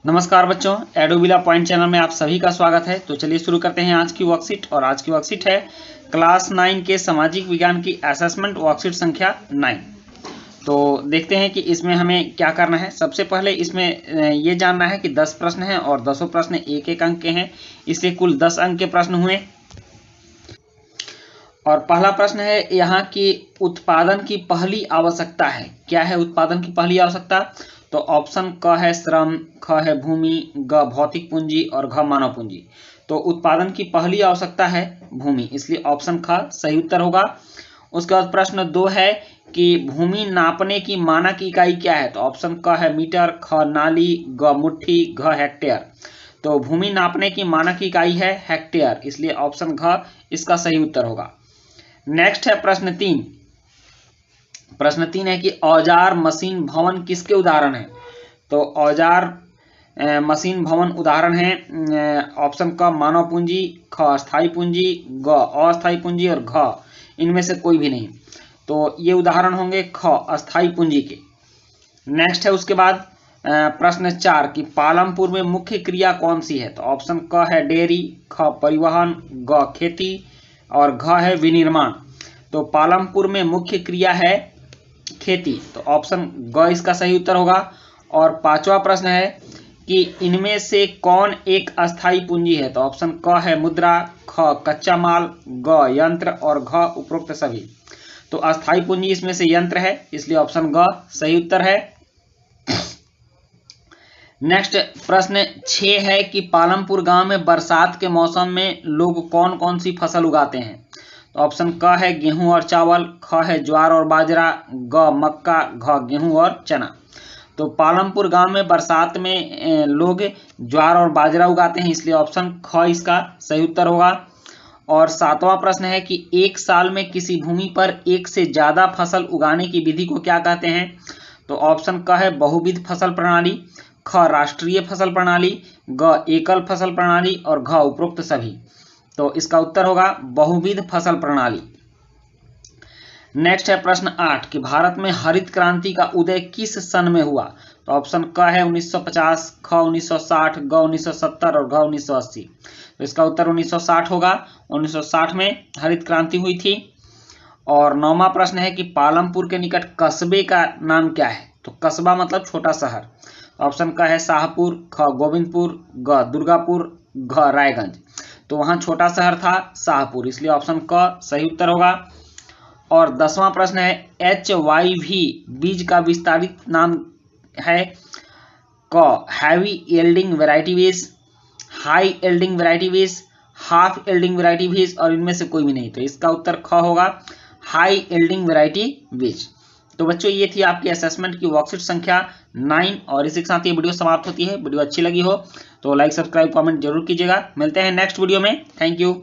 नमस्कार बच्चों, एडोबिला point channel में आप सभी का स्वागत है। तो चलिए शुरू करते हैं आज की वर्कशीट। और आज की वर्कशीट है क्लास 9 के सामाजिक विज्ञान की असेसमेंट वर्कशीट संख्या 9। तो देखते हैं कि इसमें हमें क्या करना है। सबसे पहले इसमें ये जानना है कि 10 प्रश्न हैं और 10 प्रश्न एक एक अंक के हैं, इसलिए कुल 10 अंक के प्रश्न हुए। और पहला प्रश्न है यहाँ की उत्पादन की पहली आवश्यकता है। क्या है उत्पादन की पहली आवश्यकता? तो ऑप्शन क है श्रम, ख है भूमि, ग भौतिक पूंजी और घ मानव पूंजी। तो उत्पादन की पहली आवश्यकता है भूमि, इसलिए ऑप्शन ख सही उत्तर होगा। उसके बाद प्रश्न 2 है कि भूमि नापने की मानक इकाई क्या है? तो ऑप्शन क है मीटर, ख नाली, ग मुट्ठी, घ हेक्टेयर। तो भूमि नापने की मानक इकाई है हेक्टेयर, इसलिए ऑप्शन घ इसका सही उत्तर होगा। नेक्स्ट है प्रश्न 3। प्रश्न 3 है कि औजार मशीन भवन किसके उदाहरण है? तो औजार मशीन भवन उदाहरण है ऑप्शन क मानव पूंजी, ख अस्थाई पूंजी, ग अस्थाई पूंजी और घ इनमें से कोई भी नहीं। तो ये उदाहरण होंगे ख अस्थाई पूंजी के। नेक्स्ट है उसके बाद प्रश्न 4 कि पालमपुर में मुख्य क्रिया कौन सी है? तो ऑप्शन क है डेयरी, ख परिवहन, ग खेती और घ है विनिर्माण। तो पालमपुर में मुख्य क्रिया है खेती, तो ऑप्शन ग इसका सही उत्तर होगा। और 5वां प्रश्न है कि इनमें से कौन एक अस्थाई पूंजी है? तो ऑप्शन क है मुद्रा, ख कच्चा माल, ग यंत्र और घ उपरोक्त सभी। तो अस्थाई पूंजी इसमें से यंत्र है, इसलिए ऑप्शन ग सही उत्तर है। नेक्स्ट प्रश्न 6 है कि पालमपुर गांव में बरसात के मौसम में लोग कौन कौन सी फसल उगाते हैं? तो ऑप्शन क है गेहूं और चावल, ख है ज्वार और बाजरा, ग मक्का, घ गेहूं और चना। तो पालमपुर गांव में बरसात में लोग ज्वार और बाजरा उगाते हैं, इसलिए ऑप्शन ख इसका सही उत्तर होगा। और 7वां प्रश्न है कि एक साल में किसी भूमि पर एक से ज्यादा फसल उगाने की विधि को क्या कहते हैं? तो ऑप्शन क है बहुविध फसल प्रणाली, ख राष्ट्रीय फसल प्रणाली, ग एकल फसल प्रणाली और घ उपरोक्त सभी। तो इसका उत्तर होगा बहुविध फसल प्रणाली। नेक्स्ट है प्रश्न 8 कि भारत में हरित क्रांति का उदय किस सन में हुआ? तो ऑप्शन क है 1950, ख 1960, ग 1970 और घ 1980। तो इसका उत्तर 1960 होगा। 1960 में हरित क्रांति हुई थी। और 9वां प्रश्न है कि पालमपुर के निकट कस्बे का नाम क्या है? तो कस्बा मतलब छोटा शहर। ऑप्शन क है शाहपुर, ख गोविंदपुर, ग दुर्गापुर, घ रायगंज। तो वहां छोटा शहर था शाहपुर, इसलिए ऑप्शन क सही उत्तर होगा। और 10वां प्रश्न है HYV बीज का विस्तारित नाम है? क हैवी यील्डिंग वैरायटी बीज, हाई यील्डिंग वैरायटी बीज, हाफ यील्डिंग वैरायटी बीज और इनमें से कोई भी नहीं। तो इसका उत्तर ख होगा हाई यील्डिंग वैरायटी बीज। तो बच्चों ये थी आपकी असेसमेंट की वर्कशीट संख्या 9 और इसी के साथ ये वीडियो समाप्त होती है। वीडियो अच्छी लगी हो तो लाइक सब्सक्राइब कमेंट जरूर कीजिएगा। मिलते हैं नेक्स्ट वीडियो में। Thank you.